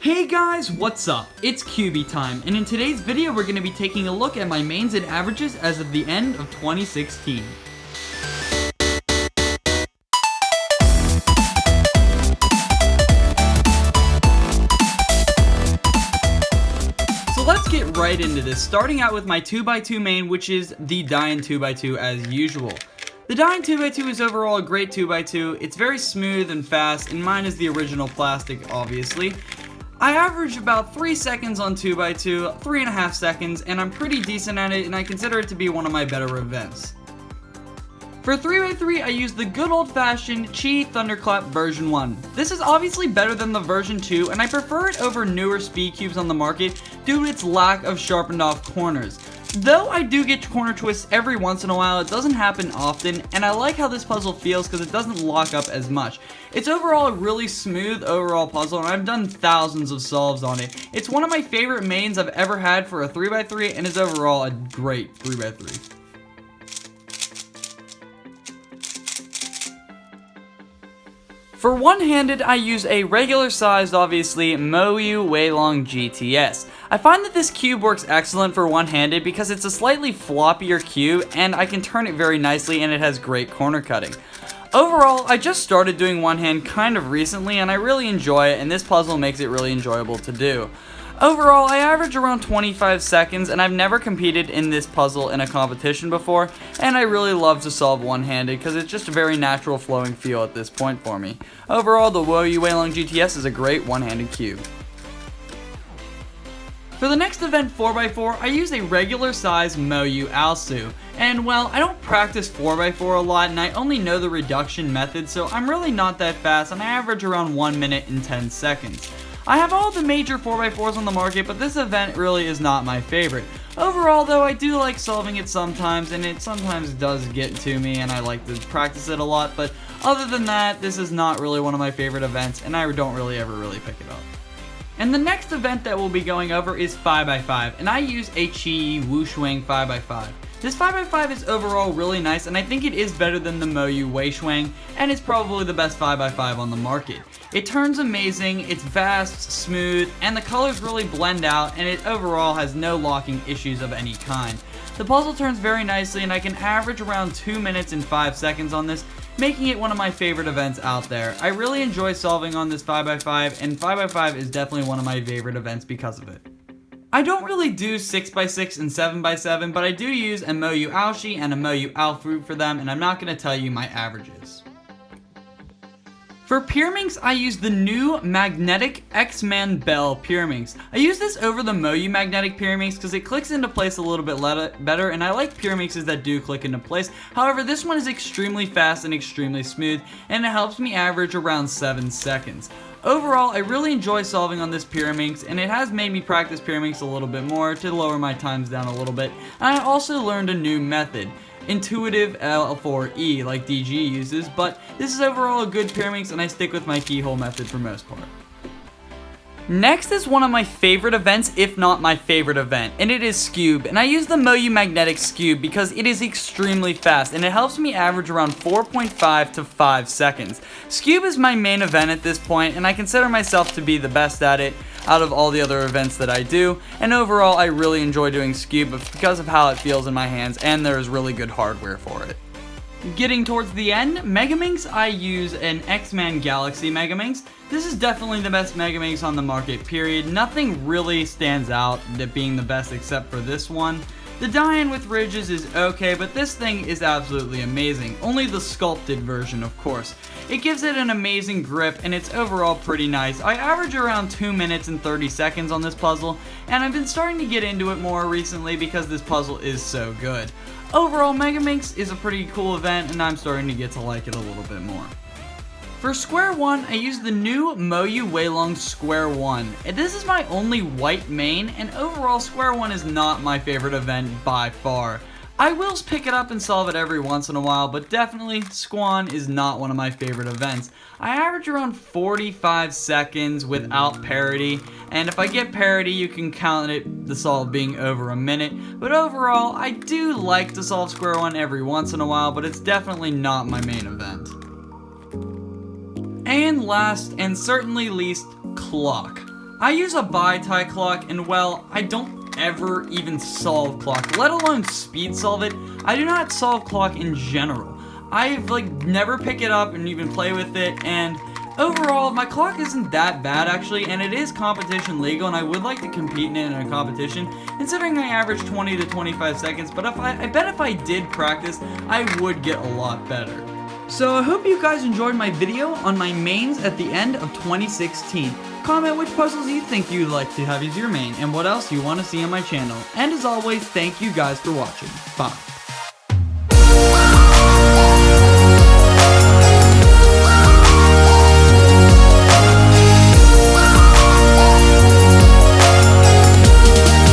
Hey guys, what's up? It's Cubey time, and in today's video we're going to be taking a look at my mains and averages as of the end of 2016. So let's get right into this, starting out with my 2x2 main, which is the Dian 2x2 as usual. The Dian 2x2 is overall a great 2x2, it's very smooth and fast, and mine is the original plastic, obviously. I average about 3 seconds on 2x2, 3.5 seconds, and I'm pretty decent at it, and I consider it to be one of my better events. For 3x3, I use the good old-fashioned Chi Thunderclap version 1. This is obviously better than the version 2, and I prefer it over newer speed cubes on the market due to its lack of sharpened off corners. Though I do get corner twists every once in a while, it doesn't happen often, and I like how this puzzle feels because it doesn't lock up as much. It's overall a really smooth overall puzzle, and I've done thousands of solves on it. It's one of my favorite mains I've ever had for a 3x3, and is overall a great 3x3. For one-handed, I use a regular-sized, obviously, Moyu Weilong GTS. I find that this cube works excellent for one-handed because it's a slightly floppier cube, and I can turn it very nicely, and it has great corner cutting. Overall, I just started doing one-hand kind of recently, and I really enjoy it, and this puzzle makes it really enjoyable to do. Overall, I average around 25 seconds, and I've never competed in this puzzle in a competition before, and I really love to solve one-handed because it's just a very natural flowing feel at this point for me. Overall, the Moyu Weilong GTS is a great one-handed cube. For the next event 4x4, I use a regular size Moyu Alsu. And well, I don't practice 4x4 a lot and I only know the reduction method, so I'm really not that fast and I average around 1 minute and 10 seconds. I have all the major 4x4s on the market, but this event really is not my favorite. Overall though, I do like solving it sometimes, and it sometimes does get to me and I like to practice it a lot, but other than that, this is not really one of my favorite events and I don't really ever pick it up. And the next event that we'll be going over is 5x5, and I use a Chi Wuxuang 5x5. This 5x5 is overall really nice, and I think it is better than the Moyu Weishuang, and it's probably the best 5x5 on the market. It turns amazing, it's fast, smooth, and the colors really blend out, and it overall has no locking issues of any kind. The puzzle turns very nicely, and I can average around 2 minutes and 5 seconds on this, making it one of my favorite events out there. I really enjoy solving on this 5x5, and 5x5 is definitely one of my favorite events because of it. I don't really do 6x6 and 7x7, but I do use a Moyu Aoshi and a Moyu Alfruit for them, and I'm not going to tell you my averages. For Pyraminx, I use the new Magnetic X-Man Bell Pyraminx. I use this over the Moyu Magnetic Pyraminx because it clicks into place a little bit better, and I like Pyraminxes that do click into place. However, this one is extremely fast and extremely smooth, and it helps me average around 7 seconds. Overall, I really enjoy solving on this Pyraminx, and it has made me practice Pyraminx a little bit more to lower my times down a little bit, and I also learned a new method. Intuitive L4E like DG uses, but this is overall a good Pyraminx and I stick with my keyhole method for most part. Next is one of my favorite events, if not my favorite event, and it is Scube, and I use the Moyu Magnetic Scube because it is extremely fast and it helps me average around 4.5 to 5 seconds. Scube is my main event at this point, and I consider myself to be the best at it out of all the other events that I do, and overall I really enjoy doing Scube because of how it feels in my hands, and there is really good hardware for it. Getting towards the end, Megaminx, I use an X-Man Galaxy Megaminx. This is definitely the best Megaminx on the market, period. Nothing really stands out at being the best except for this one. The Dian with ridges is okay, but this thing is absolutely amazing. Only the sculpted version, of course. It gives it an amazing grip, and it's overall pretty nice. I average around 2 minutes and 30 seconds on this puzzle, and I've been starting to get into it more recently because this puzzle is so good. Overall, Megaminx is a pretty cool event, and I'm starting to get to like it a little bit more. For Square 1, I use the new Moyu Weilong Square 1. This is my only white main, and overall Square 1 is not my favorite event by far. I will pick it up and solve it every once in a while, but definitely Squan is not one of my favorite events. I average around 45 seconds without parity, and if I get parity you can count the solve being over a minute, but overall I do like to solve Square 1 every once in a while, but it's definitely not my main event. And last, and certainly least, Clock. I use a bi-tie clock, and well, I don't ever even solve clock, let alone speed solve it. I do not solve clock in general. I've never pick it up and even play with it, and overall, my clock isn't that bad actually, and it is competition legal, and I would like to compete in it in a competition, considering I average 20 to 25 seconds, but I bet if I did practice, I would get a lot better. So I hope you guys enjoyed my video on my mains at the end of 2016. Comment which puzzles you think you'd like to have as your main, and what else you want to see on my channel. And as always, thank you guys for watching. Bye.